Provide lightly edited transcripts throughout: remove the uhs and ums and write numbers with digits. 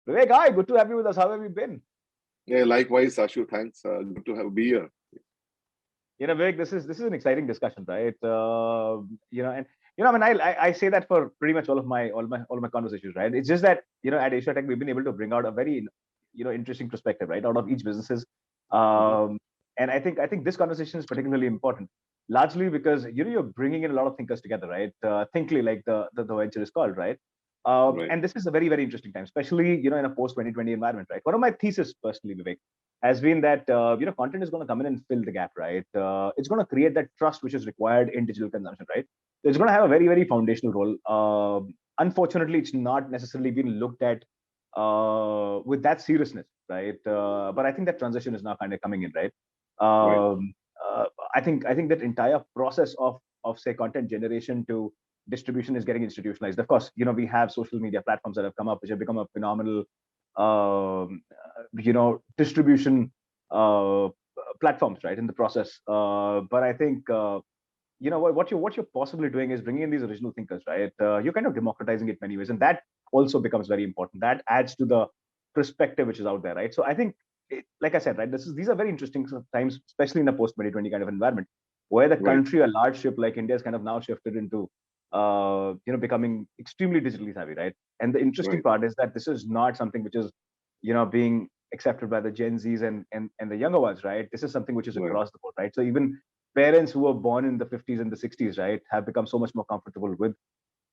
Vivek, hi, good to have you with us. How have you been? Yeah, likewise, Ashu. Thanks. Good to have be here. Vivek, this is an exciting discussion, right? And I mean, I say that for pretty much all of my conversations, right? It's just that at Asia Tech we've been able to bring out a very interesting perspective, right, out of each businesses. Mhm. Um, and I think this conversation is particularly important, largely because you're bringing in a lot of thinkers together, right? Thinkly, like the venture is called, right? Right. And this is a very, very interesting time, especially in a post 2020 environment, right? One of my thesis personally, Vivek, has been that content is going to come in and fill the gap, right? It's going to create that trust which is required in digital consumption, right? So it's going to have a very, very foundational role. Unfortunately, it's not necessarily been looked at with that seriousness, right? But I think that transition is now kind of coming in, right? Right. um, I think that entire process of say content generation to distribution is getting institutionalized. Of course, we have social media platforms that have come up, which have become a phenomenal distribution platforms, right, in the process. But I think what you're possibly doing is bringing in these original thinkers, right? You're kind of democratizing it many ways, and that also becomes very important. That adds to the perspective which is out there, right? So I think, like I said, right, these are very interesting sort of times, especially in a post 2020 kind of environment, where the Right. country, a large ship like India, is kind of now shifted into becoming extremely digitally savvy, right? And the interesting Right. part is that this is not something which is being accepted by the Gen Zs and the younger ones, right? This is something which is Right. across the board, right? So even parents who were born in the 50s and the 60s, right, have become so much more comfortable with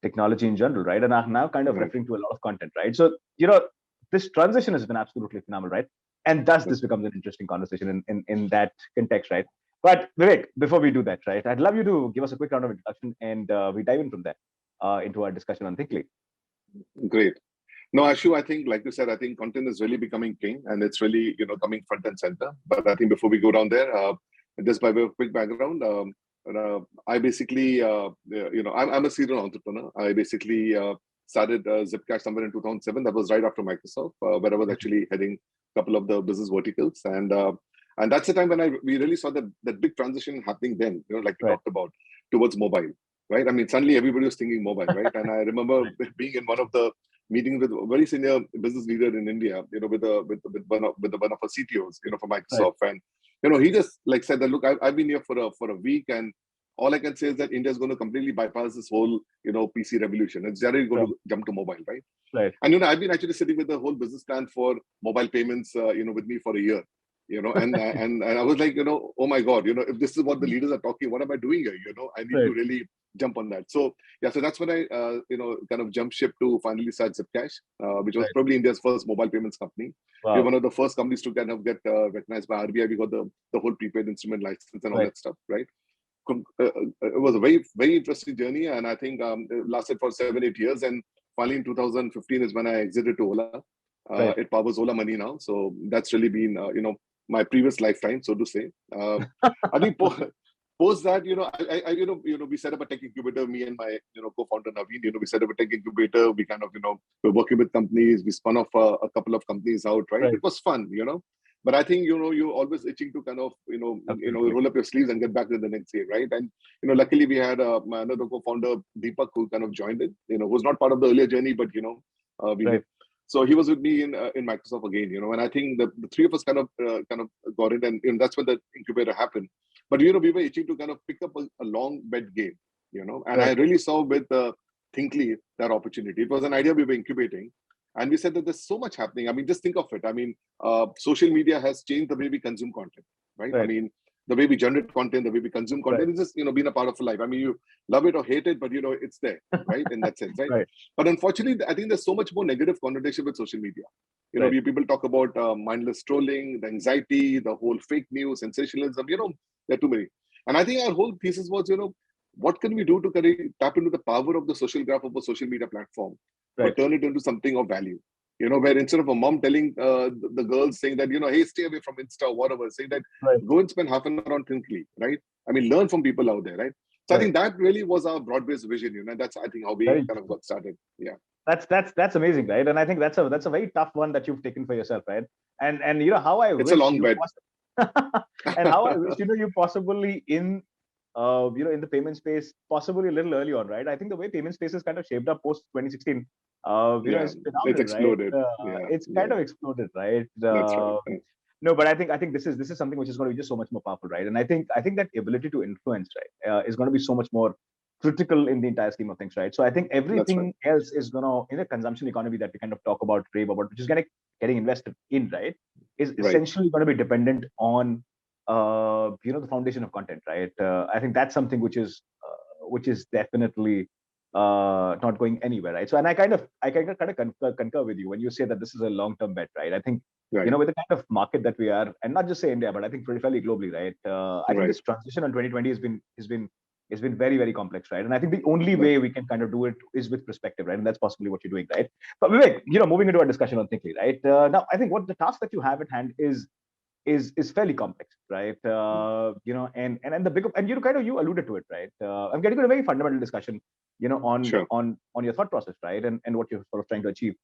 technology in general, right? And are now kind of Right. referring to a lot of content, right? So, this transition has been absolutely phenomenal, right? And thus Right. this becomes an interesting conversation in that context, right? But Vivek, before we do that, right, I'd love you to give us a quick round of introduction and we dive in from there into our discussion on Thinkly. Great. No, Ashu, I think, like you said, I think content is really becoming king and it's really, coming front and center. But I think before we go down there, just by way of quick background, I basically, I'm a serial entrepreneur. I basically started Zipcash somewhere in 2007. That was right after Microsoft, where I was actually heading a couple of the business verticals. And that's the time when we really saw that big transition happening then, like we Right. talked about, towards mobile, right? I mean, suddenly everybody was thinking mobile, right? And I remember Right. being in one of the meeting with a very senior business leader in India, with one of our CTOs, for Right. Microsoft, and he just like said that, look, I've been here for a week, and all I can say is that India is going to completely bypass this whole PC revolution. It's already going Sure. to jump to mobile, right? Right. And I've been actually sitting with the whole business plan for mobile payments, with me for a year. And I was like, oh my God, if this is what the leaders are talking, what am I doing here? I need to Right. really jump on that. So yeah, so that's when I, kind of jumped ship to finally start Zipcash, which was Right. probably India's first mobile payments company. We were Wow. one of the first companies to kind of get recognized by RBI. We got the whole prepaid instrument license and all Right. that stuff, right? It was a very, very interesting journey. And I think it lasted for 7, 8 years. And finally in 2015 is when I exited to Ola. Right. It powers Ola Money now. So that's really been, my previous lifetime, so to say. I think post that, we set up a tech incubator, me and my, co-founder Naveen, we set up a tech incubator. We kind of, we're working with companies. We spun off a couple of companies out, right? Right. It was fun. But I think, you're always itching to kind of, Absolutely. roll up your sleeves and get back to the next day, right? And, luckily we had my another co-founder, Deepak, who kind of joined it, who's not part of the earlier journey, but, we Right. met. So he was with me in Microsoft again, and I think the three of us kind of got it, and that's when the incubator happened. But we were itching to kind of pick up a long bet game, and I Right. really saw with Thinkly that opportunity. It was an idea we were incubating, and we said that there's so much happening. I mean, just think of it. I mean, social media has changed the way we consume content, right? I Right. mean, the way we generate content, the way we consume Right. content is just been a part of life. I mean, you love it or hate it, but it's there, right? In that sense, right? Right. But unfortunately, I think there's so much more negative connotation with social media. Right. People talk about mindless trolling, the anxiety, the whole fake news, sensationalism. There are too many. And I think our whole thesis was, what can we do to kind of tap into the power of the social graph of a social media platform, but Right. turn it into something of value? Where instead of a mom telling the girls saying that, hey, stay away from Insta or whatever, saying that Right. go and spend half an hour on Thinkly, right? I mean, learn from people out there, right? So I Right. think that really was our broad-based vision, and that's, I think, how we Very kind of interesting. got started. Yeah. That's amazing, right? And I think that's a very tough one that you've taken for yourself, right? And how I It's a wish long you bet. and how I wish you possibly in in the payment space, possibly a little early on, right? I think the way payment space is kind of shaped up post 2016, Yeah, is it's phenomenal, right? exploded. Yeah, It's kind yeah, of exploded, right? that's right. No, but I think this is something which is going to be just so much more powerful, right? And I think that ability to influence, right, is going to be so much more critical in the entire scheme of things, right? So I think That's right. everything else is going to, in a consumption economy that we kind of talk about, rave about, which is getting invested in, right, is Right. essentially going to be dependent on the foundation of content, right? I think that's something which is definitely not going anywhere, right? So, and I kind of concur with you when you say that this is a long-term bet, right? I think Right. with the kind of market that we are, and not just say India, but I think pretty fairly globally, right? I think Right. this transition on 2020 has been very, very complex, right? And I think the only Right. way we can kind of do it is with perspective, right? And that's possibly what you're doing, right? But Vivek, moving into our discussion on Thinkly, right? Now, I think what the task that you have at hand is fairly complex, right? And the big, and you alluded to it, right? I'm getting to a very fundamental discussion, on Sure. on your thought process, right? And what you're sort of trying to achieve.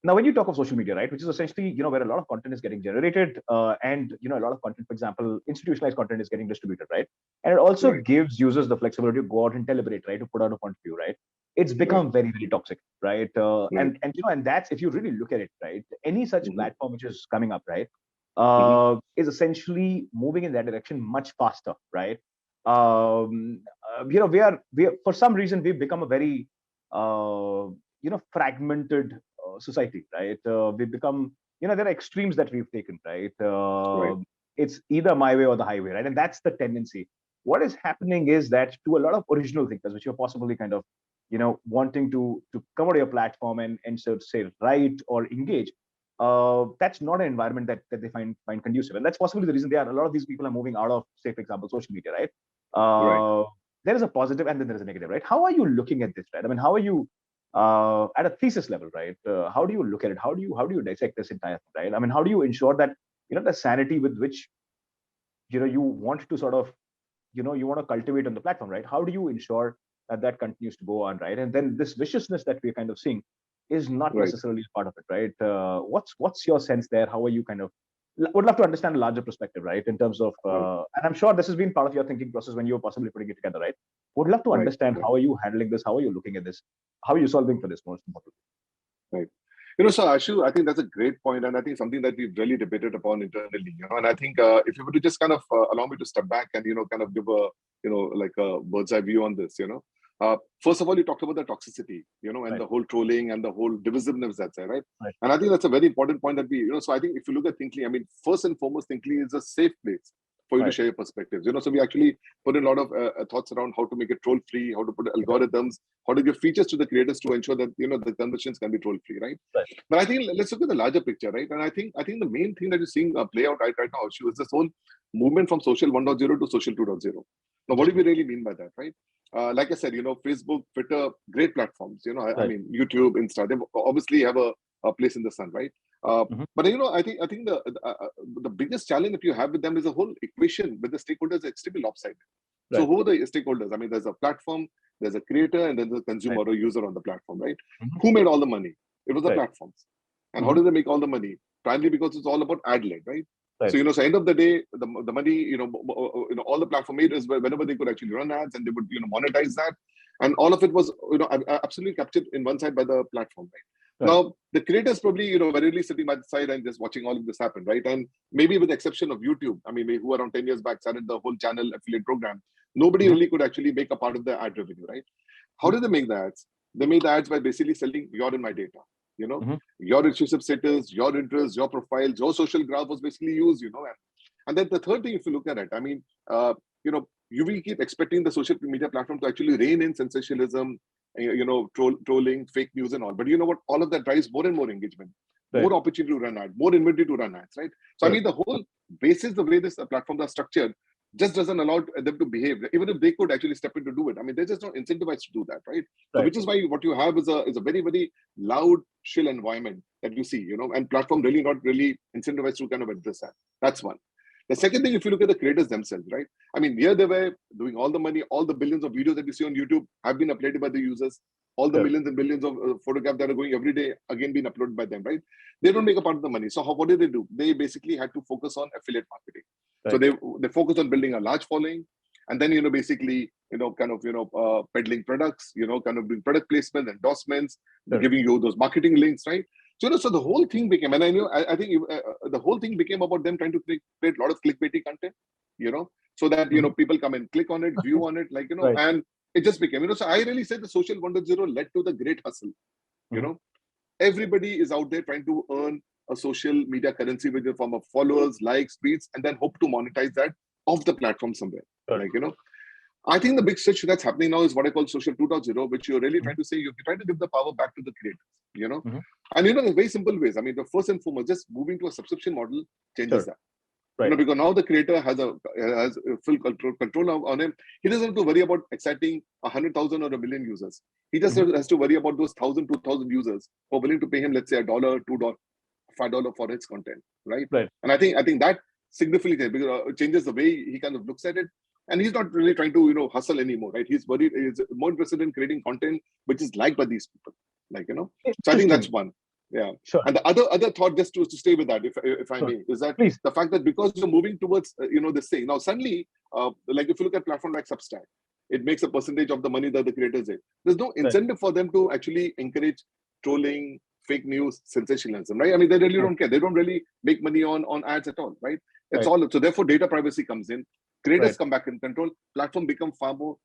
Now, when you talk of social media, right, which is essentially, where a lot of content is getting generated, and a lot of content, for example, institutionalized content is getting distributed, right, and it also Right. gives users the flexibility to go out and deliberate, right, to put out a point of view, right. It's Right. become very, very toxic, right, Right. and that's, if you really look at it, right, any such Mm-hmm. platform which is coming up, right, Mm-hmm. is essentially moving in that direction much faster, right. We are for some reason we've become a very fragmented society, right? We've become, there are extremes that we've taken, right? Right. It's either my way or the highway, right? And that's the tendency. What is happening is that to a lot of original thinkers, which you're possibly kind of, wanting to come out of your platform and sort of say write or engage, that's not an environment that they find conducive, and that's possibly the reason a lot of these people are moving out of, say, for example, social media, right? Right. There is a positive and then there is a negative, right? How are you looking at this, right? I mean, how are you at a thesis level, right? How do you look at it? How do you dissect this entire thing, right? I mean, how do you ensure that the sanity with which you want to sort of you want to cultivate on the platform, right? How do you ensure that that continues to go on, right? And then this viciousness that we're kind of seeing is not Right. necessarily part of it, right? What's your sense there? How are you kind of would love to understand a larger perspective, right? In terms of, Right. and I'm sure this has been part of your thinking process when you were possibly putting it together, right? Would love to Right. understand Right. how are you handling this? How are you looking at this? How are you solving for this most importantly? Right. So Ashu, I think that's a great point, and I think something that we've really debated upon internally. And I think if you were to just kind of allow me to step back and kind of give a like a bird's eye view on this. First of all, you talked about the toxicity, and Right, the whole trolling and the whole divisiveness that's there, right? right, And I think that's a very important point that so I think if you look at Thinkly, I mean, first and foremost, Thinkly is a safe place for you to right, share your perspectives. So we actually put in a lot of thoughts around how to make it troll free, how to put algorithms, how to give features to the creators to ensure that the conversations can be troll free, right? right, But I think let's look at the larger picture, right? And I think the main thing that you're seeing play out right now, Ashu, is this whole movement from social 1.0 to social 2.0. Now, what do we interesting, really mean by that, right? Like I said, Facebook, Twitter, great platforms. I right, mean, YouTube, Insta, they obviously have a place in the sun, right? hmm But I think the biggest challenge that you have with them is the whole equation with the stakeholders is extremely lopsided. So right, who are the stakeholders? I mean, there's a platform, there's a creator, and then there's a consumer right, or user on the platform, right? hmm Who made all the money? It was the right, platforms. And how hmm do they make all the money? Primarily because it's all about ad led, right? So right, so end of the day, the money all the platform made is whenever they could actually run ads and they would monetize that, and all of it was absolutely captured in one side by the platform, right? right, Now the creators probably very really sitting by the side and just watching all of this happen, right? And maybe with the exception of YouTube, I mean, who around 10 years back started the whole channel affiliate program, nobody hmm really could actually make a part of the ad revenue, right? How hmm did they make the ads? They made the ads by basically selling your and my data. You know, hmm your relationship status, your interests, your profiles, your social graph was basically used. And then the third thing, if you look at it, I mean, you will keep expecting the social media platform to actually rein in sensationalism, trolling, fake news, and all. But you know what? All of that drives more and more engagement, right, more opportunity to run ads, more inventory to run ads, right? So I right, mean, the whole basis, the way this platforms are structured, just doesn't allow them to behave. Even if they could actually step in to do it, I mean, they're just not incentivized to do that, right? So, right, which is why what you have is a very very loud, chill environment that you see, and platform really not really incentivized to kind of address that. That's one. The second thing, if you look at the creators themselves, right? I mean, here they were doing all the money, all the billions of videos that you see on YouTube have been uploaded by the users. All the correct, millions and billions of photographs that are going every day, again being uploaded by them, right? They don't make a part of the money. So what did they do? They basically had to focus on affiliate marketing. So right, they focus on building a large following, and then basically peddling products, kind of doing product placement, endorsements, giving you those marketing links, right? So the whole thing became, and I think the whole thing became about them trying to create a lot of clickbaity content, so that people come and click on it, view on it, and it just became, so I really said the social 1.0 led to the great hustle. Everybody is out there trying to earn a social media currency with the form of followers, likes, tweets, and then hope to monetize that off the platform somewhere. I think the big switch that's happening now is what I call social 2.0, which you're really trying to say, you're trying to give the power back to the creators, and in very simple ways. I mean, the first and foremost, just moving to a subscription model changes that. Because now the creator has full control on him. He doesn't have to worry about exciting 100,000 or 1 million users. He just has to worry about those 1,000, 2,000 users who are willing to pay him, let's say, $1, $2, $5 for his content, right? And I think that significantly changes the way he kind of looks at it. And he's not really trying to hustle anymore, right? He's more interested in creating content which is liked by these people, So I think that's one. Yeah. Sure. And the other thought, just to stay with that, if I may, is that the fact that because you're moving towards this thing now, suddenly, like if you look at platform like Substack, it makes a percentage of the money that the creators get. There's no incentive for them to actually encourage trolling, fake news, sensationalism, right? I mean, they really don't care. They don't really make money on ads at all, right? It's all, so therefore data privacy comes in, creators come back in control, platform become far more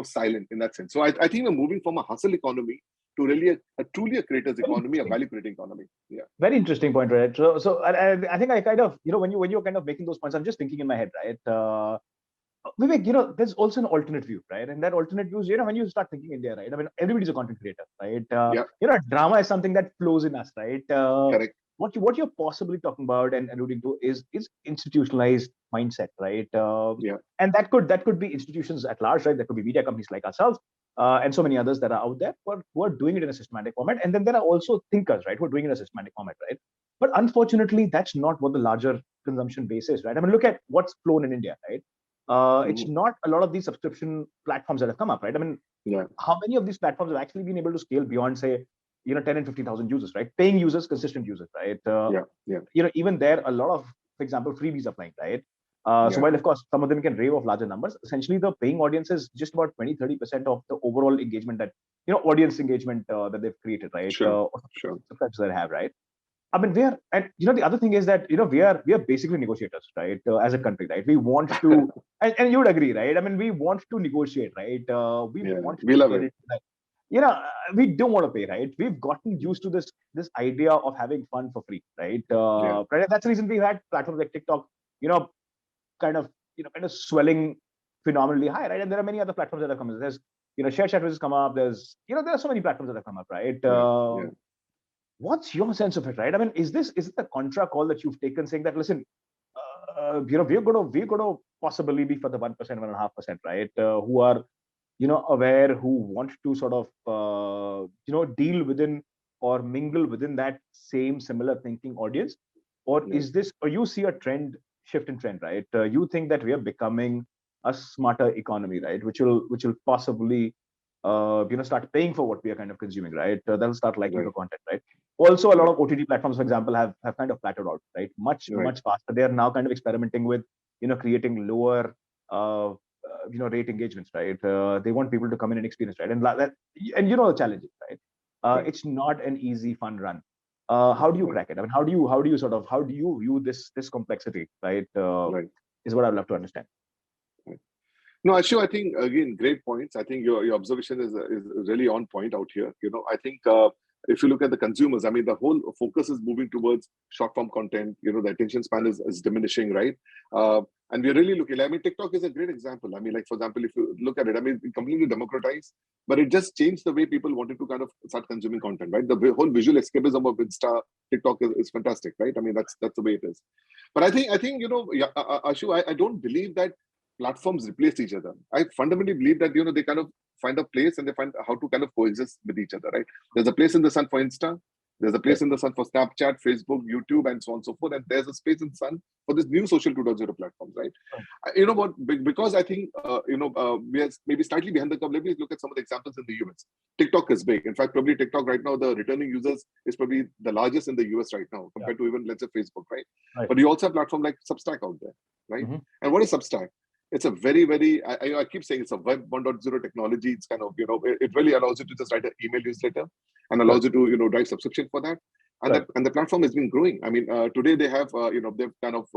silent in that sense. So I think we're moving from a hustle economy to really truly a creator's economy, a value creating economy. Yeah. Very interesting point, right? So I think I kind of, when you're kind of making those points, I'm just thinking in my head, right? Vivek, there's also an alternate view, right? And that alternate view is, when you start thinking India, right? I mean, everybody's a content creator, right? Drama is something that flows in us, right? Correct. What you're possibly talking about and alluding to is institutionalized mindset, right? And that could be institutions at large, right? That could be media companies like ourselves, and so many others that are out there who are doing it in a systematic format. And then there are also thinkers, right, who are doing it in a systematic format, right? But unfortunately, that's not what the larger consumption base is, right? I mean, look at what's flown in India, right? It's not a lot of these subscription platforms that have come up, right? I mean, how many of these platforms have actually been able to scale beyond, say, 10 and 50,000 users, right? Paying users, consistent users, right? Even there, a lot of, for example, freebies are playing, right? So while, of course, some of them can rave off larger numbers, essentially the paying audience is just about 20-30% of the overall engagement that, audience engagement that they've created, right? Sure. Subscribers that they have, right? I mean, the other thing is that, we are basically negotiators, right? As a country, right? We want to, and you would agree, right? I mean, we want to negotiate, right? We love it. We don't want to pay, right? We've gotten used to this idea of having fun for free, right? That's the reason we've had platforms like TikTok, kind of swelling phenomenally high, right? And there are many other platforms that have come up. There's, Share Chat which has come up. There's, there are so many platforms that have come up, right? What's your sense of it, right? I mean, is it the contra call that you've taken, saying that, listen, we're going to possibly be for the 1%, 1.5%, right? Who are aware, who want to sort of deal within or mingle within that same similar thinking audience, or is this, or you see a shift in trend, right? You think that we are becoming a smarter economy, right? Which will possibly start paying for what we are kind of consuming, right? They'll start liking the content, right? Also, a lot of OTT platforms, for example, have kind of plateaued out, right? Much faster. They are now kind of experimenting with creating lower rate engagements, right? They want people to come in and experience, right? And the challenges, right? It's not an easy fun run. How do you crack it? I mean, how do you view this complexity, right? Is what I'd love to understand. No, Ashu, I think, again, great points. I think your observation is really on point out here. I think if you look at the consumers, I mean, the whole focus is moving towards short form content. The attention span is diminishing, right? And we're really looking, I mean, TikTok is a great example. I mean, like, for example, if you look at it, I mean, it completely democratized, but it just changed the way people wanted to kind of start consuming content, right? The whole visual escapism of Insta, TikTok is fantastic, right? I mean, that's the way it is. But I think Ashu, I don't believe that platforms replace each other. I fundamentally believe that, they kind of find a place and they find how to kind of coexist with each other, right? There's a place in the sun for Insta. There's a place in the sun for Snapchat, Facebook, YouTube, and so on and so forth. And there's a space in the sun for this new social 2.0 platforms, right? You know what? Because I think, we are maybe slightly behind the curve. Let me look at some of the examples in the US. TikTok is big. In fact, probably TikTok right now, the returning users is probably the largest in the US right now compared to even, let's say, Facebook, right? But you also have a platform like Substack out there, right? And what is Substack? it's a very, very, I keep saying it's a web 1.0 technology. It's kind of, it really allows you to just write an email newsletter and allows you to, drive subscription for that. And the platform has been growing. I mean, today they have, they've kind of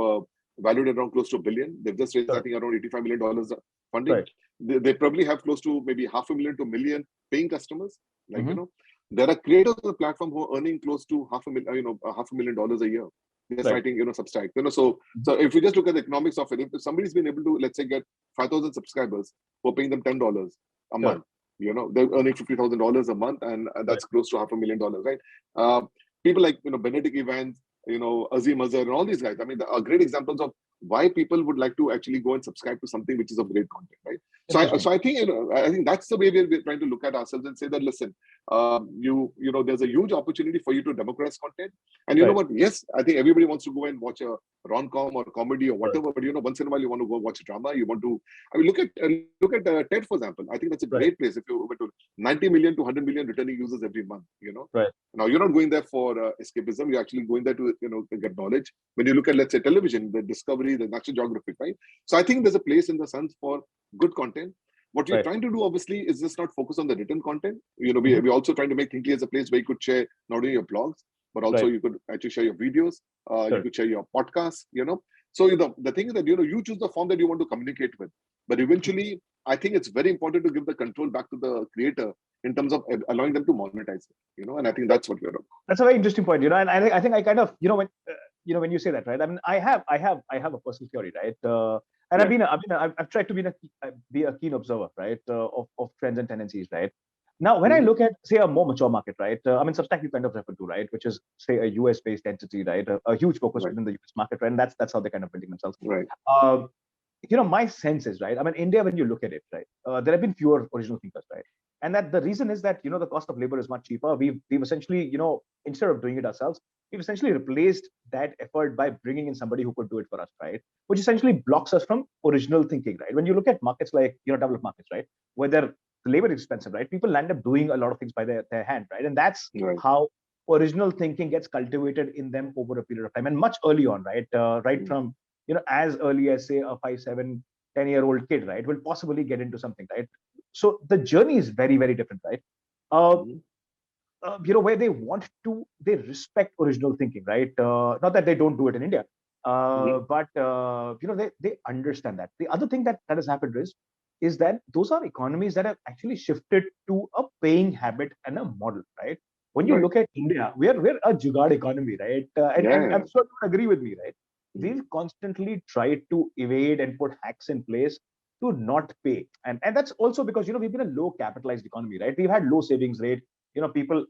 valued around close to $1 billion. They've just raised, I think, around $85 million funding. They probably have close to maybe 500,000 to 1 million paying customers. Like, there are creators on the platform who are earning close to $500,000 a year. Just writing, Substack. So if you just look at the economics of it, if somebody's been able to, let's say, get 5,000 subscribers who are paying them $10 a month, they're earning $50,000 a month, and that's close to $500,000, right? People like, Benedict Evans, Azim Azhar, and all these guys. I mean, are great examples of why people would like to actually go and subscribe to something which is of great content, right? So I think, I think that's the way we're trying to look at ourselves and say that, listen, there's a huge opportunity for you to democratize content. And you know what? Yes, I think everybody wants to go and watch a rom-com or comedy or whatever, but once in a while you want to go watch a drama. You want to, I mean, look at TED, for example. I think that's a great place. If you were to 90 million to 100 million returning users every month, Now you're not going there for escapism. You're actually going there to, get knowledge. When you look at, let's say, television, the Discovery, the National Geographic, right? So I think there's a place in the Sun for good content. What we're trying to do, obviously, is just not focus on the written content. We're also trying to make Thinkly as a place where you could share not only your blogs, but also you could actually share your videos. You could share your podcasts. So the thing is that you choose the form that you want to communicate with. But eventually, I think it's very important to give the control back to the creator in terms of allowing them to monetize it. And I think that's what we're doing. That's a very interesting point. And I think I kind of when you say that, right? I mean, I have a personal theory, right? And I've tried to be a keen observer, right, of trends and tendencies, right? Now, when I look at, say, a more mature market, right? I mean, Substack you kind of refer to, right, which is, say, a US-based entity, right? A huge focus within the US market, right? And that's how they're kind of building themselves. Right. My sense is, right? I mean, India, when you look at it, right, there have been fewer original thinkers, right? And that the reason is that the cost of labor is much cheaper. We've essentially, instead of doing it ourselves, we've essentially replaced that effort by bringing in somebody who could do it for us, right? Which essentially blocks us from original thinking, right? When you look at markets like developed markets, right, where the labor is expensive, right? People end up doing a lot of things by their hand, right? And that's how original thinking gets cultivated in them over a period of time, and much early on, right? From as early as, say, a 5, 7, 10-year-old kid, right, will possibly get into something, right? So the journey is very, very different, right? Where they respect original thinking, right? Not that they don't do it in India, but they understand that. The other thing that has happened is that those are economies that have actually shifted to a paying habit and a model, right? When you look at India, we're a jugaad economy, right? And I'm sure you agree with me, right? We've constantly tried to evade and put hacks in place to not pay, and that's also because we've been a low capitalized economy, right? We've had low savings rate. People,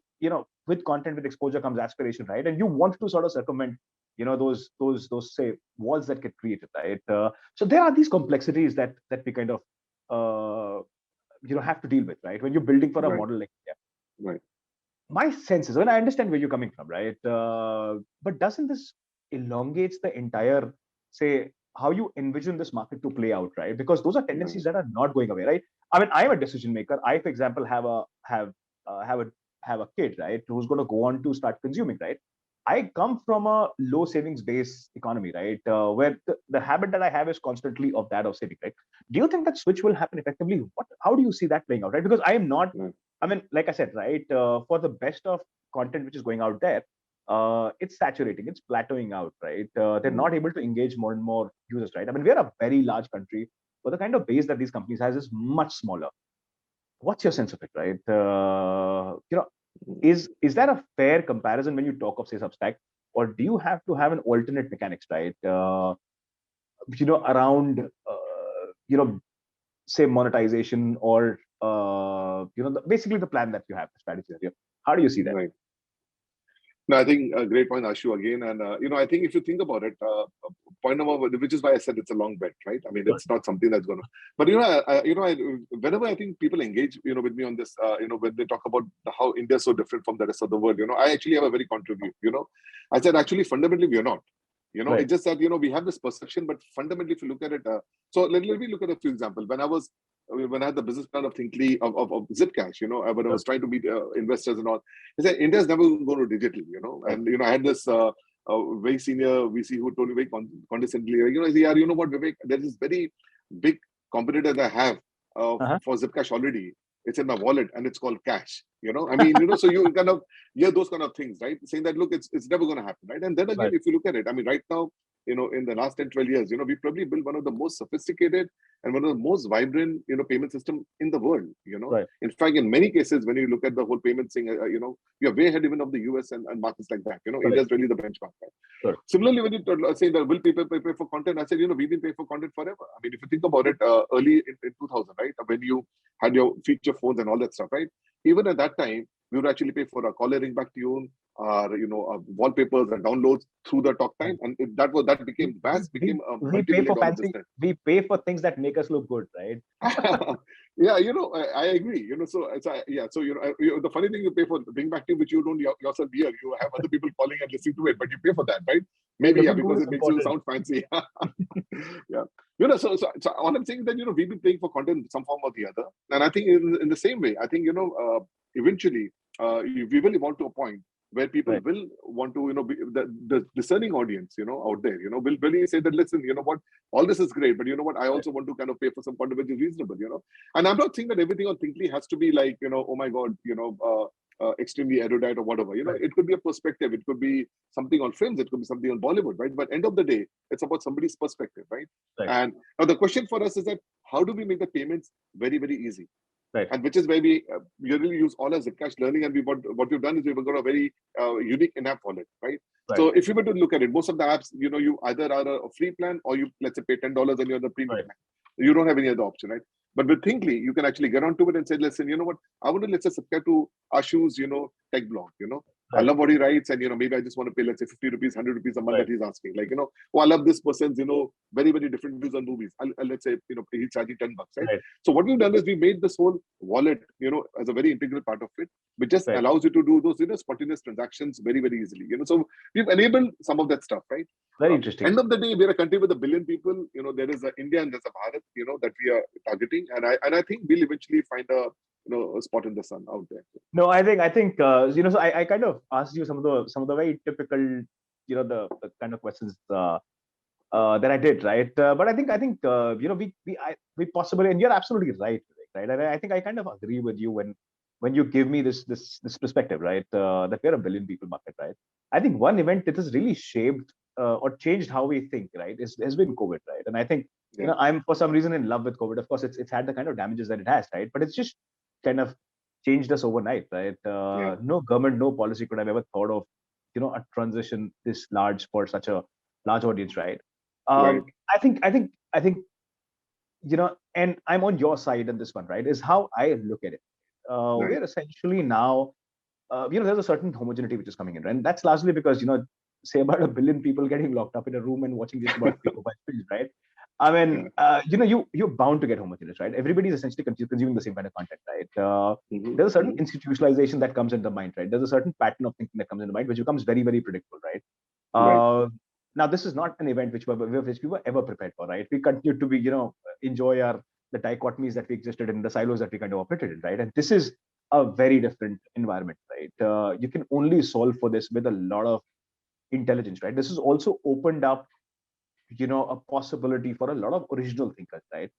with content, with exposure comes aspiration, right? And you want to sort of circumvent, those say walls that get created, right? So there are these complexities that we kind of have to deal with, right? When you're building for a model like Right. My sense is, and I understand where you're coming from, right? But doesn't this elongates the entire, say, how you envision this market to play out, right? Because those are tendencies that are not going away, right? I mean, I'm a decision maker. I, for example, have a kid, right, who's going to go on to start consuming, right? I come from a low savings base economy, right, where the habit that I have is constantly of saving, right? Do you think that switch will happen effectively? How do you see that playing out, right? Because I am not, I mean, like I said, right, for the best of content which is going out there, it's saturating, it's plateauing out, right? They're not able to engage more and more users, right? I mean, we're a very large country, but the kind of base that these companies has is much smaller. What's your sense of it, right? Is that a fair comparison when you talk of, say, Substack, or do you have to have an alternate mechanics, right? Around say monetization or basically the plan that you have, the strategy here. How do you see that? Right. No, I think a great point, Ashu, again. And, I think if you think about it, point number one, which is why I said it's a long bet, right? I mean, it's not something that's going to, but, whenever I think people engage, with me on this, when they talk about how India is so different from the rest of the world, I actually have a very contrary view, I said, actually, fundamentally, we are not. It's just that, we have this perception, but fundamentally, if you look at it, so let me look at a few examples. When I had the business plan of Thinkly, of Zipcash, when I was trying to meet investors and all, I said, India's never going to go digital, and, I had this very senior VC who told me very condescendingly, he said, yeah, you know what, Vivek, there is very big competitor that I have Uh-huh. for Zipcash already. It's in my wallet and it's called cash. I mean, so you kind of hear those kind of things, right? Saying that, look, it's never going to happen, right? And then again, Right. if you look at it, I mean, right now, in the last 10, 12 years, we probably built one of the most sophisticated and one of the most vibrant, payment system in the world. Right. In fact, in many cases, when you look at the whole payment thing, we are way ahead even of the US and markets like that. India Correct. is really the benchmark, right? Sure. Similarly, when you say that will people pay for content, I said, we've been paying for content forever. I mean, if you think about it, early in 2000, right, when you had your feature phones and all that stuff, right? Even at that time, we would actually pay for a caller ringback tune, or wallpapers and downloads through the talk time, and that became We, vast, we, became a we pay multi-million for dollar fancy, business. we pay for things that make us look good, right? Yeah, I agree. Yeah. So the funny thing, you pay for bring back to which you don't yourself hear. You have other people calling and listening to it, but you pay for that, right? Hey, Maybe, yeah, looking cool because is it makes you important. sound fancy. Yeah. So all I'm saying is that we've been paying for content in some form or the other, and I think in the same way, I think eventually we will evolve to a point where people Right. will want to be the discerning audience out there will really say that, listen, what, all this is great, but you know what, I Right. also want to kind of pay for some content which is reasonable. And I'm not saying that everything on Thinkly has to be like oh my god, extremely erudite or whatever. Right. It could be a perspective, it could be something on films, it could be something on Bollywood, right? But end of the day, it's about somebody's perspective, right? Right. And now the question for us is that how do we make the payments very, very easy? Right. And which is where we really use all our Zipcash learning, and what we've done is we've got a very unique in-app wallet, right? Right. So if you were to look at it, most of the apps, you either are a free plan, or you, let's say, pay $10 and you're the premium Right. plan. You don't have any other option, right? But with Thinkly, you can actually get onto it and say, listen, you know what, I want to, let's say, subscribe to Ashu's, tech blog. I Right. love what he writes, and maybe I just want to pay, let's say, 50 rupees, 100 rupees a month Right. that he's asking. Like, oh, I love this person's, very, very different views on movies. Let's say, he's charging $10, right? Right. So what we've done is we made this whole wallet, as a very integral part of it, which just Right. allows you to do those, spontaneous transactions very, very easily. So we've enabled some of that stuff, right? Very interesting. End of the day, we're a country with 1 billion people. There is a India and there's a Bharat, that we are targeting, and I think we'll eventually find a spot in the sun out there. No, I think so I kind of asked you some of the very typical the kind of questions that I did, right? But I think we possibly, and you're absolutely right, Vivek, right? And I think I kind of agree with you when you give me this perspective, right? That we're a billion people market, right? I think one event that has really shaped or changed how we think, right, has been COVID, right? And I think Yeah. I'm for some reason in love with COVID. Of course, it's had the kind of damages that it has, right? But it's just kind of changed us overnight, right? Yeah. No government, no policy could have ever thought of a transition this large for such a large audience, right? Right. I think and I'm on your side in this one, right? Is how I look at it. Right. We're essentially now, there's a certain homogeneity which is coming in, right? And that's largely because say about a billion people getting locked up in a room and watching just about 3 or 5 films, right? I Yeah. mean, you're bound to get homogeneous, right? Everybody's essentially consuming the same kind of content, right? Mm-hmm. There's a certain Mm-hmm. institutionalization that comes into the mind, right? There's a certain pattern of thinking that comes into the mind, which becomes very, very predictable, right? Right. Now, this is not an event which we were ever prepared for, right? We continue to be, enjoy the dichotomies that we existed in, the silos that we kind of operated in, right? And this is a very different environment, right? You can only solve for this with a lot of intelligence, right? This has also opened up, a possibility for a lot of original thinkers, right?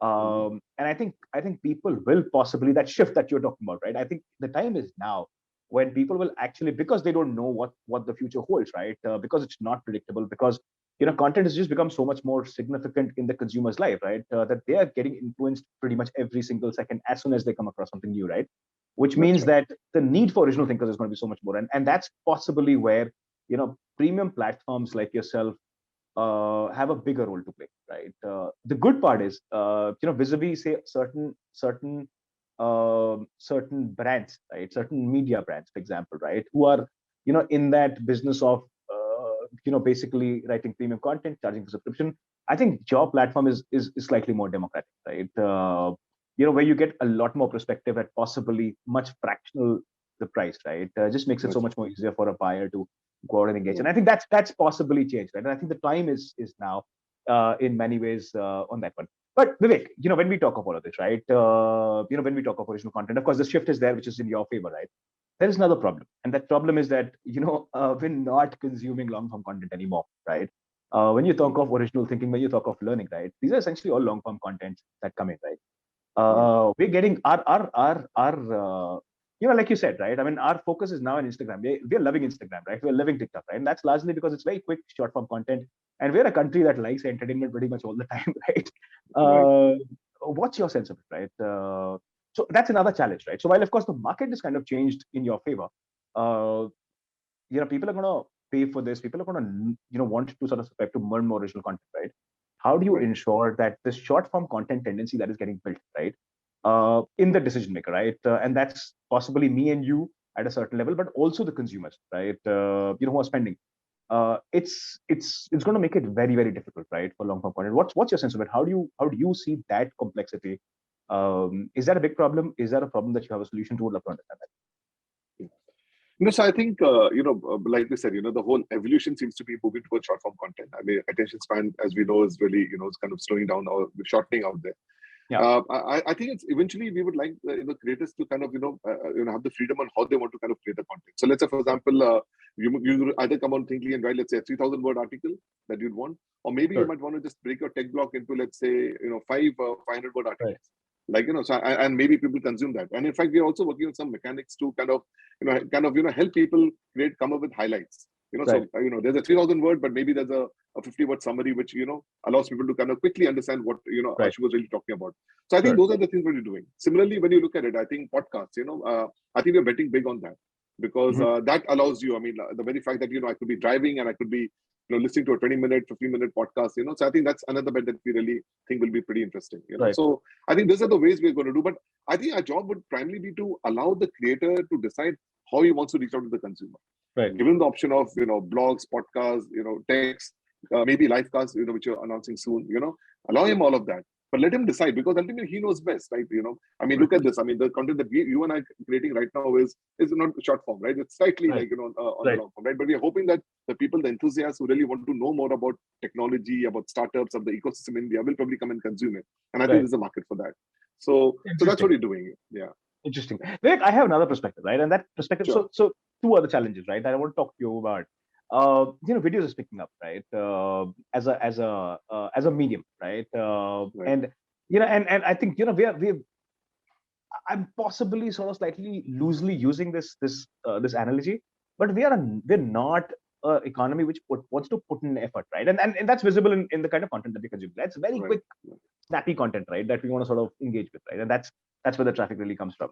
Mm-hmm. And I think people will possibly, that shift that you're talking about, right? I think the time is now when people will actually, because they don't know what the future holds, right? Because it's not predictable, because content has just become so much more significant in the consumer's life, right? That they are getting influenced pretty much every single second as soon as they come across something new, right? Which That's means right. that the need for original thinkers is going to be so much more, and that's possibly where premium platforms like yourself have a bigger role to play, right? The good part is, vis-a-vis say certain brands, right? Certain media brands, for example, right? Who are in that business of basically writing premium content, charging for subscription. I think your platform is slightly more democratic, right? Where you get a lot more perspective at possibly much fractional the price, right? Just makes it so That's much more easier for a buyer to go out and engage. right. And I think that's possibly changed, right? And I think the time is now in many ways on that one. But Vivek, when we talk of all of this, right? When we talk of original content, of course, the shift is there, which is in your favor, right? There is another problem, and that problem is that we're not consuming long form content anymore, right? When you talk of original thinking, when you talk of learning, right? These are essentially all long form content that come in, right? Right. We're getting like you said, right? I mean, our focus is now on Instagram. We're loving Instagram, right? We're loving TikTok, right? And that's largely because it's very quick, short form content. And we're a country that likes entertainment pretty much all the time, right? Right. What's your sense of it, right? So that's another challenge, right? So while, of course, the market is kind of changed in your favor, uh, people are going to pay for this. People are going to, want to sort of subscribe to more and more original content, right? How do you Right. ensure that this short form content tendency that is getting built, right, in the decision maker, right, and that's possibly me and you at a certain level, but also the consumers, right, who are spending. It's going to make it very very difficult, right, for long form content. What's your sense of it? How do you see that complexity? Is that a big problem? Is that a problem that you have a solution to? Would love to understand that. So I think, like we said, the whole evolution seems to be moving towards short form content. I mean, attention span, as we know, is really, it's kind of slowing down or shortening out there. Yeah. I think it's eventually we would like the creators to kind of have the freedom on how they want to kind of create the content. So let's say, for example, you either come on Thinkly and write, let's say, a 3,000 word article that you'd want, or maybe you Sure. might want to just break your tech block into, let's say, five 500 word articles. Right. Like, so and maybe people consume that. And in fact, we're also working on some mechanics to kind of help people come up with highlights. Right. So there's a 3,000 word, but maybe there's a 50-word summary which allows people to kind of quickly understand what Right. Ashu was really talking about. So I think Sure. those are the things we're doing. Similarly, when you look at it, I think podcasts, I think we're betting big on that, because Mhm. that allows you. I mean, the very fact that I could be driving and I could be listening to a 20-minute, 15-minute podcast. So I think that's another bet that we really think will be pretty interesting. Right. So I think these are the ways we're going to do. But I think our job would primarily be to allow the creator to decide how he wants to reach out to the consumer. Right. Given the option of blogs, podcasts, text, maybe live casts, which you're announcing soon. Allow him all of that, but let him decide, because ultimately he knows best, right? I mean, look at this. I mean, the content that you and I creating right now is not short form, right? It's slightly Right. like on the Right. long form, right? But we are hoping that the people, the enthusiasts who really want to know more about technology, about startups, of the ecosystem in India, will probably come and consume it. And I think Right. there's a market for that. So that's Interesting. what we're doing. Yeah. Interesting. Vivek, I have another perspective, right? And that perspective, Sure. so two other challenges, right, that I want to talk to you about. Videos is picking up, right? As a medium, right? Right. And I think I'm possibly sort of slightly loosely using this analogy, but we're not a economy which wants to put in effort, right? And that's visible in the kind of content that we consume. That's very Right. quick, snappy content, right? That we want to sort of engage with, right? And that's where the traffic really comes from.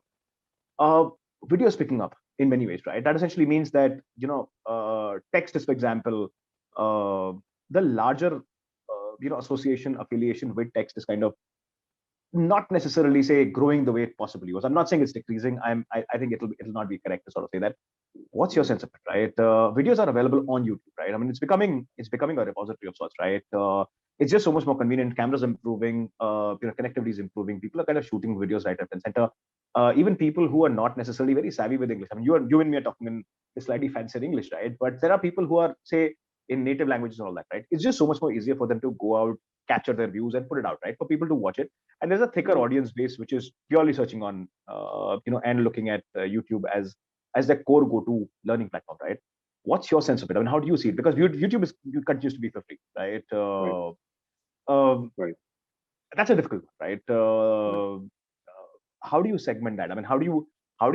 uh, Video is picking up in many ways, right? That essentially means that text is, for example, the larger association affiliation with text is kind of not necessarily say growing the way it possibly was. I'm not saying it's decreasing. I think it'll not be correct to sort of say that. What's your Right. sense of it, right? Videos are available on YouTube, right? I mean, it's becoming a repository of sorts, right? It's just so much more convenient. Cameras improving, connectivity is improving. People are kind of shooting videos right left and center. Even people who are not necessarily very savvy with English. I mean, you and me are talking in slightly fancier English, right? But there are people who are, say, in native languages and all that, right? It's just so much more easier for them to go out, capture their views, and put it out, right? For people to watch it. And there's a thicker Right. audience base which is purely searching on, and looking at YouTube as their core go-to learning platform, right? What's your sense of it? I mean, how do you see it? Because YouTube continues to be for free, right? Right. Um, Right. that's a difficult one, right? Right. How do you segment that? I mean, how do you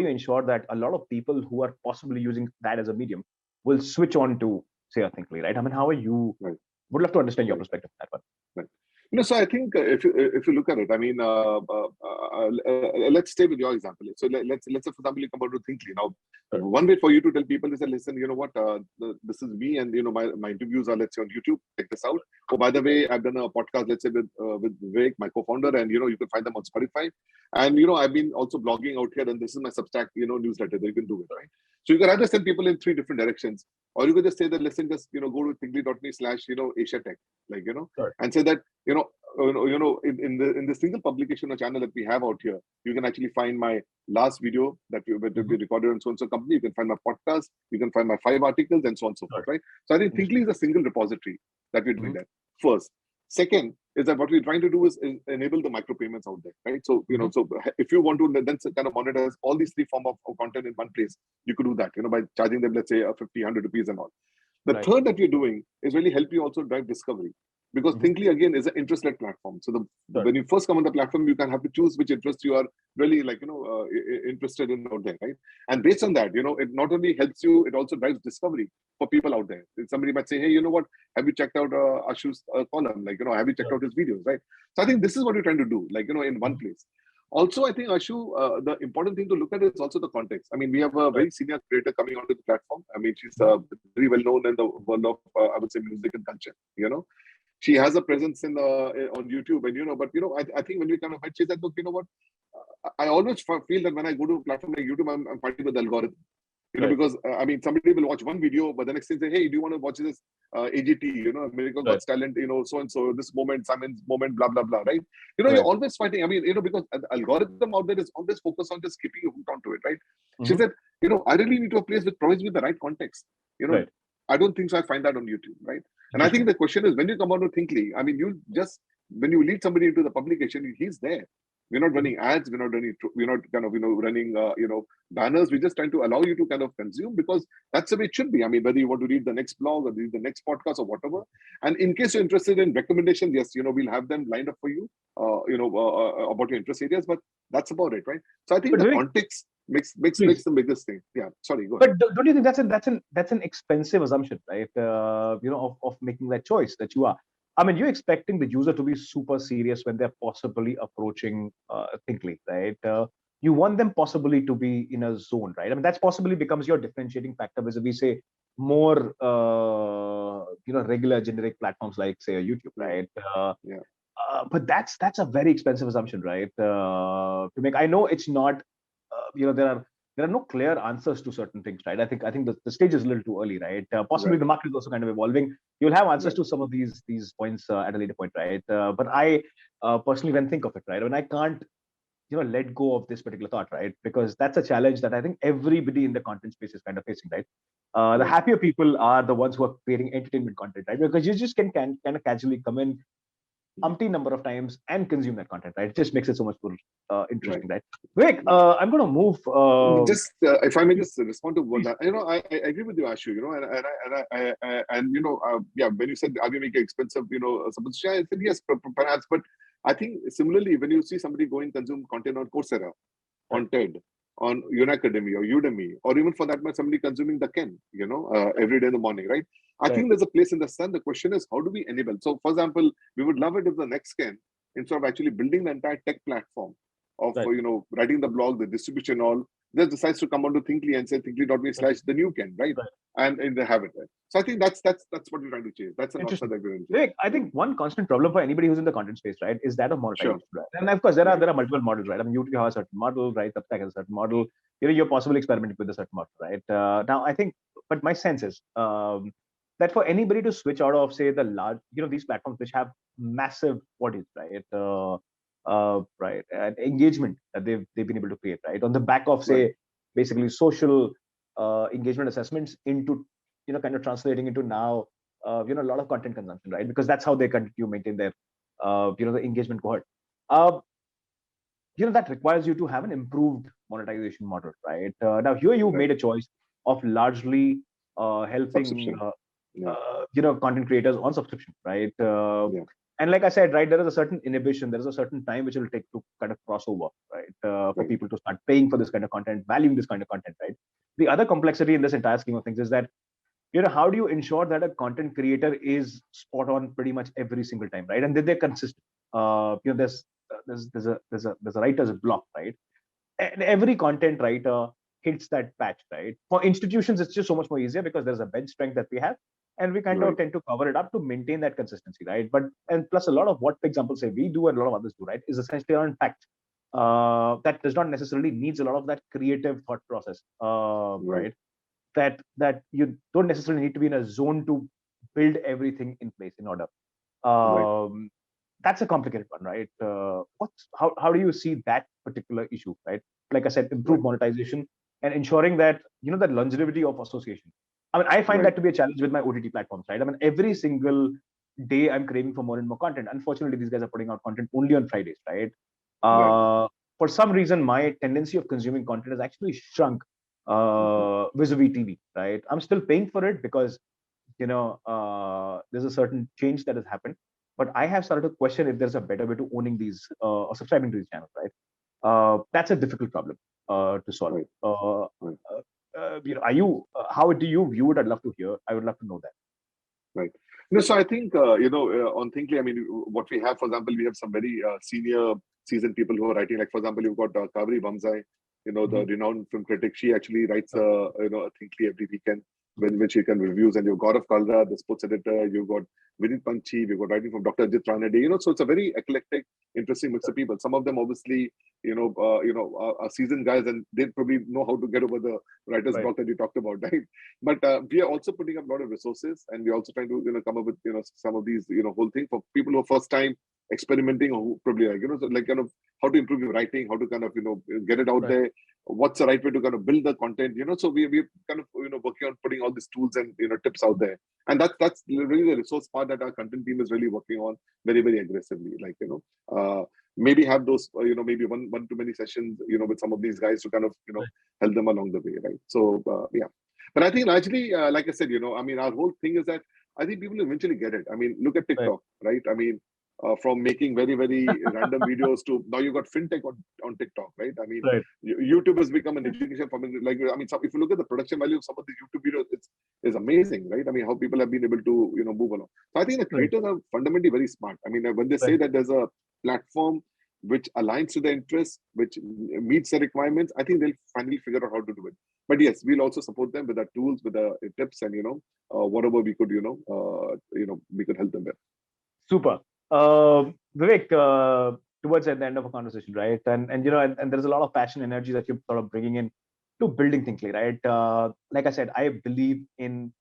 ensure that a lot of people who are possibly using that as a medium will switch on to, say, a Thinkly, right? I mean, how are you? Right. Would love to understand your Right. perspective on that one. Right. So I think if you look at it, I mean, let's stay with your example. So let's say, for example, you come out to Thinkly. Now, Sure. one way for you to tell people is that, listen, you know what, this is me, and my interviews are, let's say, on YouTube. Check this out. Oh, by the way, I've done a podcast, let's say, with Vivek, my co-founder, and you can find them on Spotify. And I've been also blogging out here, and this is my Substack newsletter. That you can do it, right? So you can either send people in three different directions, or you could just say that, listen, just go to thinkly.me/Asia Tech, like Sure. and say that in the single publication or channel that we have out here, you can actually find my last video that we Mhm. recorded on so and so company. You can find my podcast. You can find my 5 articles, and so on and so forth, Sure. right? So I think Thinkly Interesting. is a single repository that we're doing Mhm. that first. Second is that what we're trying to do is enable the micropayments out there, right? So Mhm. so if you want to then kind of monetize all these three form of content in one place, you could do that, by charging them, let's say, 50, 100 rupees and all. The Right. third that we're doing is really help you also drive discovery. Because Mhm. Thinkly again is an interest-led platform. So Sure. when you first come on the platform, you can have to choose which interest you are really interested in out there, right? And based on that, it not only helps you, it also drives discovery for people out there. Somebody might say, hey, you know what? Have you checked out Ashu's column? Have you checked Sure. out his videos, right? So I think this is what we're trying to do, in one Mhm. place. Also, I think, Ashu, the important thing to look at is also the context. I mean, we have a Right. very senior creator coming onto the platform. I mean, she's Mhm. very well known in the world of, I would say, music and culture. She has a presence in on YouTube, and I think when we kind of met, she said, look, you know what? I always feel that when I go to a platform like YouTube, I'm fighting with the algorithm. Right. Because I mean, somebody will watch one video, but the next thing say, hey, do you want to watch this AGT, America Right. Got Talent, so and so, this moment, Simon's moment, blah, blah, blah, right? You're Right. always fighting. I mean, because the algorithm out there is always focused on just keeping you hooked onto it, right? She Mhm. said, I really need to a place which provides me the right context. You know, Right. I don't think so. I find that on YouTube, right? And I think Interesting. the question is when you come on to Thinkly, I mean, when you lead somebody into the publication, he's there. We're not Mhm. running ads. We're not kind of, running, banners. We're just trying to allow you to kind of consume because that's the way it should be. I mean, whether you want to read the next blog or read the next podcast or whatever. And in case you're interested in recommendations, yes, we'll have them lined up for you, about your interest areas. But that's about it, right? So I think But the Vivek, context makes please. the biggest thing. Yeah. Sorry, go ahead. But don't you think that's an expensive assumption, right? Of making that choice that you are. I mean, you're expecting the user to be super serious when they're possibly approaching Thinkly, right? You want them possibly to be in a zone, right? I mean, that's possibly becomes your differentiating factor vis-a-vis, say, more regular generic platforms like, say, a YouTube, Yeah. right? Yeah. But that's a very expensive assumption, right? To make. I know it's not. There are no clear answers to certain things, right? I think the stage is a little too early, right? Possibly Right. the market is also kind of evolving. You'll have answers Right. to some of these points at a later point, right? But I personally, when think of it, right, when I can't let go of this particular thought, right? Because that's a challenge that I think everybody in the content space is kind of facing, right? The Right. happier people are the ones who are creating entertainment content, right? Because you just can kind of casually come in umpteen number of times and consume that content, right? It just makes it so much more Right. interesting, right? Vivek, Right. I'm going to move. Just if I may just respond to what Please. that, I agree with you, Ashu. Yeah, when you said are we making expensive, subscription, I said yes, perhaps, but I think similarly when you see somebody going consume content on Coursera, Right. on TED, on Unacademy or Udemy, or even for that matter, somebody consuming the Ken, every day in the morning, right? I Right. think there's a place in the sun. The question is, how do we enable? So, for example, we would love it if the next Ken, instead of actually building the entire tech platform of, Right. writing the blog, the distribution, all, just decides to come onto Thinkly and say thinkly.me slash the new Ken, right? Right. And they have it there. So I think that's what we're trying to change. That's the North Star Interesting. that we're trying to change. Vivek, I Yeah. think one constant problem for anybody who's in the content space, right, is that of Sure. monetization, right? And of course, there are Right. there are multiple models, right? I mean, YouTube has a certain model, right? Substack has a certain model. You're possibly experimenting with a certain model, right? Now, I think, but my sense is that for anybody to switch out of, say, the large, these platforms which have massive audience, right? Right, and engagement that they've been able to create, right, on the back of, Right. say, basically social engagement assessments into, kind of translating into now a lot of content consumption, right? Because that's how they continue to maintain their, the engagement cohort. Uh, that requires you to have an improved monetization model, right? Now, here you've Right. made a choice of largely helping, Subscription. Yeah. content creators on subscription, right? Yeah. And like I said, right, there is a certain inhibition, there is a certain time which it will take to kind of cross over, right? For Right. people to start paying for this kind of content, valuing this kind of content, right? The other complexity in this entire scheme of things is that how do you ensure that a content creator is spot on pretty much every single time, right? And that they're consistent. There's a writer's block, right? And every content writer hits that patch, right? For institutions, it's just so much more easier because there's a bench strength that we have, and we kind of Right. tend to cover it up to maintain that consistency, right? But and plus a lot of what, for example, say we do and a lot of others do, right, is essentially around fact. That does not necessarily needs a lot of that creative thought process, Right. right? That you don't necessarily need to be in a zone to build everything in place in order. Right. Um, that's a complicated one, right? How do you see that particular issue, right? Like I said, improve Right. monetization and ensuring that that longevity of association. I mean, I find Right. that to be a challenge with my OTT platforms, right? I mean, every single day I'm craving for more and more content. Unfortunately, these guys are putting out content only on Fridays, right? Right. For some reason, my tendency of consuming content has actually shrunk Mhm. vis-a-vis TV, right? I'm still paying for it because there's a certain change that has happened. But I have started to question if there's a better way to owning these or subscribing to these channels, right? That's a difficult problem to solve. Right. Right. Are you? How do you view it? I'd love to hear. I would love to know that. Right. No, so I think on Thinkly, I mean, what we have, for example, we have some very senior, seasoned people who are writing. Like, for example, you've got Kaveri Bamzai, the renowned film critic. She actually writes a Thinkly every weekend, when she can reviews. And you've got of Kalra, the sports editor. You've got Vinit Panchi. We've got writing from Dr. Ajit Ranade. So it's a very eclectic, interesting mix of people. Some of them obviously, are seasoned guys, and they probably know how to get over the writer's block that you talked about, right? But we are also putting up a lot of resources, and we're also trying to come up with some of these whole thing for people who are first time experimenting, or who probably so like how to improve your writing, how to get it out there, what's the right way to kind of build the content. So we're kind of working on putting all these tools and tips out there, and that's really the resource part that our content team is really working on very, very aggressively. Like maybe have those maybe one too many sessions with some of these guys to kind of help them along the way, right? So yeah. But I think largely, like I said, I mean, our whole thing is that I think people eventually get it. I mean, look at TikTok, right? I mean, from making very, very random videos to now you got fintech on TikTok, right? I mean, YouTube has become an education for me. Like, I mean, if you look at the production value of some of the YouTube videos, it's amazing, right? I mean, how people have been able to, move along. So I think the creators are fundamentally very smart. I mean, when they say that there's a platform which aligns to their interests, which meets the requirements, I think they'll finally figure out how to do it. But yes, we'll also support them with our tools, with the tips, and whatever we could, we could help them with. Super. Vivek, towards at the end of a conversation, right? And there's a lot of passion, energy that you're sort of bringing in to building Thinkly, right? Like I said, I believe in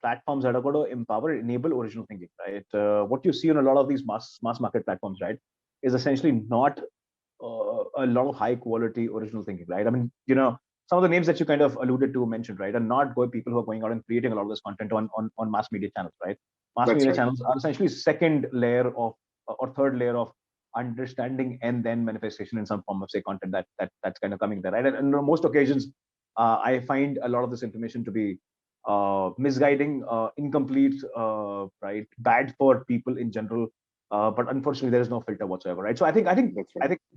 platforms that are going to empower and enable original thinking, right? What you see on a lot of these mass market platforms, right, is essentially not a lot of high quality original thinking, right? I mean, some of the names that you kind of alluded to, mentioned, right, are not people who are going out and creating a lot of this content on mass media channels, right? Mass media channels are essentially second layer of or third layer of understanding and then manifestation in some form of, say, content that's kind of coming there, right? And on most occasions, I find a lot of this information to be misguiding, incomplete, right, bad for people in general. But unfortunately, there is no filter whatsoever, right? So I think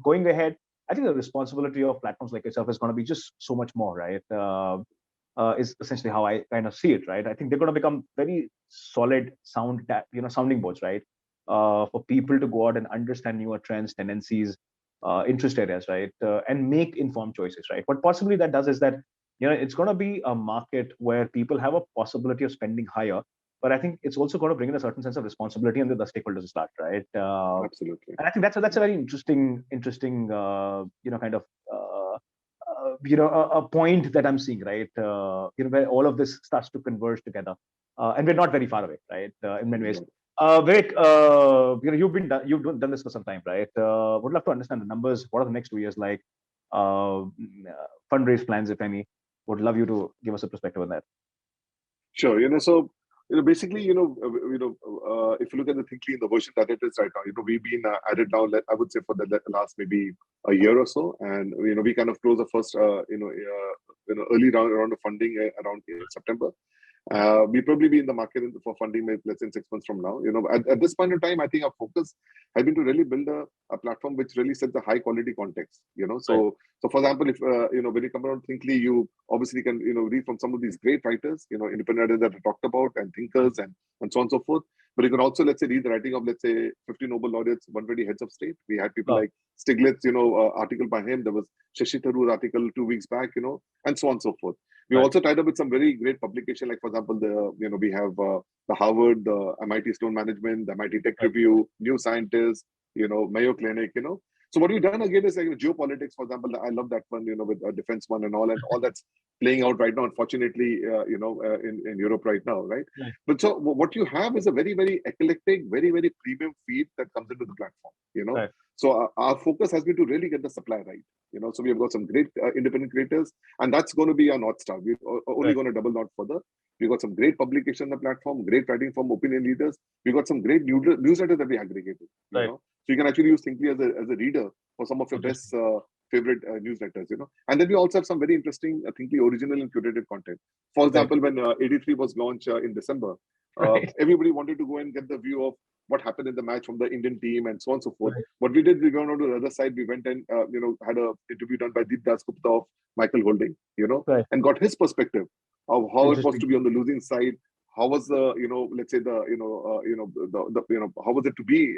going ahead, I think the responsibility of platforms like yourself is going to be just so much more, right? Is essentially how I kind of see it, right? I think they're going to become very solid sounding boards, right? For people to go out and understand newer trends, tendencies, interest areas, right? And make informed choices, right? What possibly that does is that, it's going to be a market where people have a possibility of spending higher, but I think it's also going to bring in a certain sense of responsibility and the stakeholders to start, right? Absolutely. And I think that's a very interesting, kind of, a point that I'm seeing, right? Where all of this starts to converge together, and we're not very far away, right? In many ways. Vivek, you've done this for some time, right? Would love to understand the numbers. What are the next 2 years like? Fundraise plans, if any. Would love you to give us a perspective on that. Sure. So basically, if you look at the Thinkly in the version that it is right now, we've been added now, I would say, for the last maybe a year or so, and we kind of closed the first early round of funding around September. We'll probably be in the market for funding let's say 6 months from now. At this point in time, I think our focus has been to really build a platform which really sets a high quality context. So for example, if when you come around Thinkly, you obviously can read from some of these great writers, independent writers that I talked about, and thinkers, and so on and so forth. But you can also, let's say, read the writing of, let's say, 50 Nobel laureates, 120 heads of state. We had people like Stiglitz, article by him. There was Shashi Tharoor's article 2 weeks back, and so on and so forth. We also tied up with some very great publication, like, for example, we have the Harvard, the MIT Stone Management, the MIT Tech Review, New Scientist, Mayo Clinic, So what we've done again is like geopolitics, for example. I love that one, with a defense one and all that's playing out right now, unfortunately, in Europe right now, right? But so what you have is a very, very eclectic, very, very premium feed that comes into the platform, So our focus has been to really get the supply right, So we have got some great independent creators, and that's going to be our North Star. We're only going to double down further. We've got some great publication on the platform, great writing from opinion leaders. We've got some great newsletters that we aggregated, So you can actually use Thinkly as a reader for some of your best favorite newsletters, And then we also have some very interesting, Thinkly original and curated content. For example, when 83 was launched in December, Right. Everybody wanted to go and get the view of what happened in the match from the Indian team and so on and so forth. Right. What we did, we went on to the other side. We went and had a interview done by Deep Das Gupta of Michael Holding, Right. and got his perspective of how it was Interesting. to be on the losing side. How was the let's say the how was it to be,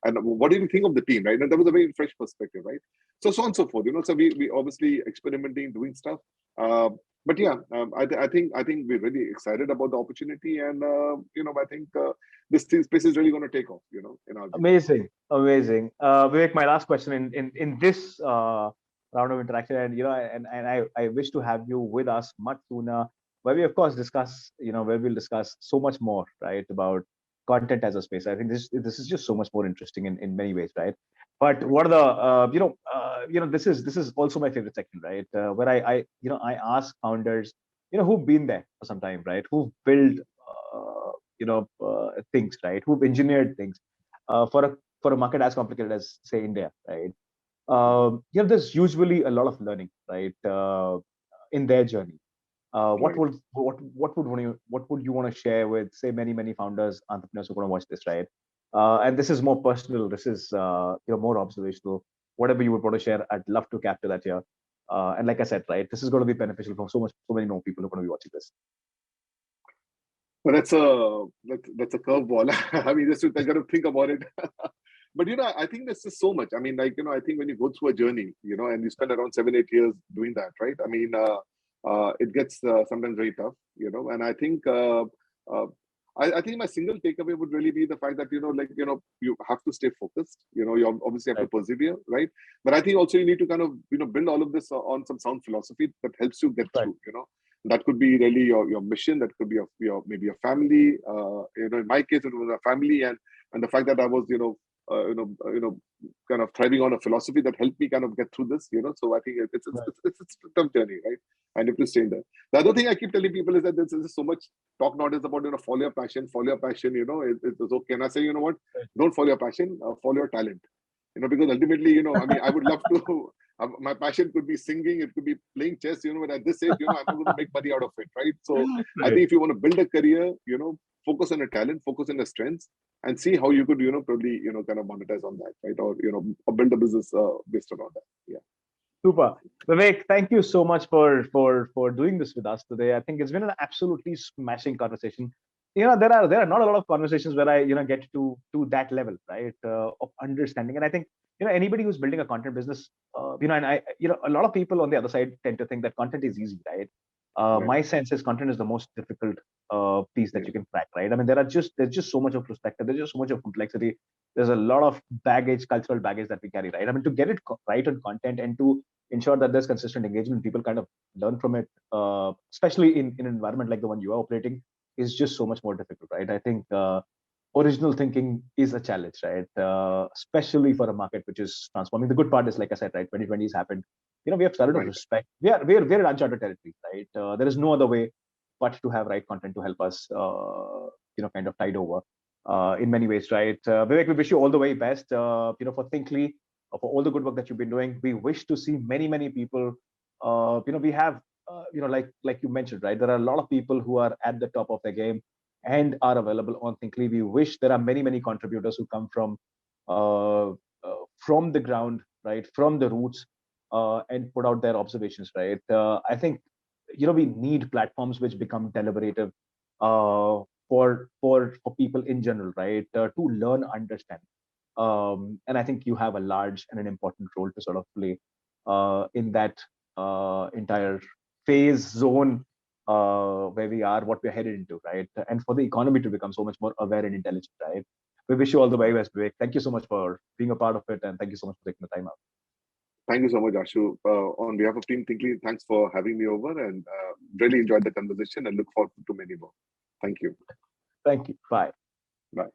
and what did you think of the team, right? And that was a very fresh perspective, right? So on and so forth, so we obviously experimenting, doing stuff. But yeah, I think we're really excited about the opportunity, and I think this space is really going to take off, in our view. Amazing, amazing. Vivek, my last question in this round of interaction, and I wish to have you with us much sooner, where we of course discuss, where we'll discuss so much more, right, about content as a space. I think this is just so much more interesting in many ways, right? But what are the this is also my favorite section, right? Where I ask founders, who've been there for some time, right? Who've built things, right? Who've engineered things for a market as complicated as say India, right? There's usually a lot of learning, right, in their journey. Right. What would you want to share with say many founders, entrepreneurs who are going to watch this, right? And this is more personal. This is more observational. Whatever you would want to share, I'd love to capture that here. And like I said, right, this is going to be beneficial for so many more people who are going to be watching this. Well, that's a curveball. I mean, I got to think about it. But I think there's just so much. I mean, I think when you go through a journey, and you spend around 7-8 years doing that, right? I mean, it gets sometimes very tough, And I think I think my single takeaway would really be the fact that you have to stay focused. You obviously have to persevere, right? But I think also you need to kind of build all of this on some sound philosophy that helps you get through. That could be really your mission. That could be your maybe your family. In my case, it was a family, and the fact that I was kind of thriving on a philosophy that helped me kind of get through this. So I think it's a tough journey, right? And if to stay in there. The other thing I keep telling people is that there's so much talk nowadays about follow your passion. It's okay. And I say, what? Don't follow your passion. Follow your talent. Because ultimately, I mean, I would love to. My passion could be singing, it could be playing chess, but at this age, I'm not going to make money out of it, right? So I think if you want to build a career, focus on your talent, focus on your strengths, and see how you could, probably, kind of monetize on that, right? Or build a business based around that. Yeah. Super. Vivek, thank you so much for doing this with us today. I think it's been an absolutely smashing conversation. There are not a lot of conversations where I get to that level, right, of understanding. And I think anybody who's building a content business, and I a lot of people on the other side tend to think that content is easy, right? My sense is content is the most difficult piece that you can crack, right? I mean, there's just so much of perspective, there's just so much of complexity, there's a lot of baggage, cultural baggage that we carry, right? I mean, to get it right on content and to ensure that there's consistent engagement, people kind of learn from it, especially in an environment like the one you are operating, is just so much more difficult, right? I think original thinking is a challenge, right? Especially for a market which is transforming. The good part is, like I said, right, 2020 has happened. We have started to respect. We're in uncharted territory, right? There is no other way but to have right content to help us, kind of tide over in many ways, right? Vivek, we wish you all the way best, for Thinkly, for all the good work that you've been doing. We wish to see many people. We have, like you mentioned, right? There are a lot of people who are at the top of their game and are available on Thinkly. We wish there are many contributors who come from the ground, right, from the roots, and put out their observations, right? I think we need platforms which become deliberative for people in general, right, to learn, understand. And I think you have a large and an important role to sort of play in that entire phase zone where we are, what we're headed into, right? And for the economy to become so much more aware and intelligent, right? We wish you all the very best, Vivek. Thank you so much for being a part of it, and thank you so much for taking the time out. Thank you so much, Ashu. On behalf of Team Thinkly, thanks for having me over, and really enjoyed the conversation and look forward to many more. Thank you. Thank you. Bye. Bye.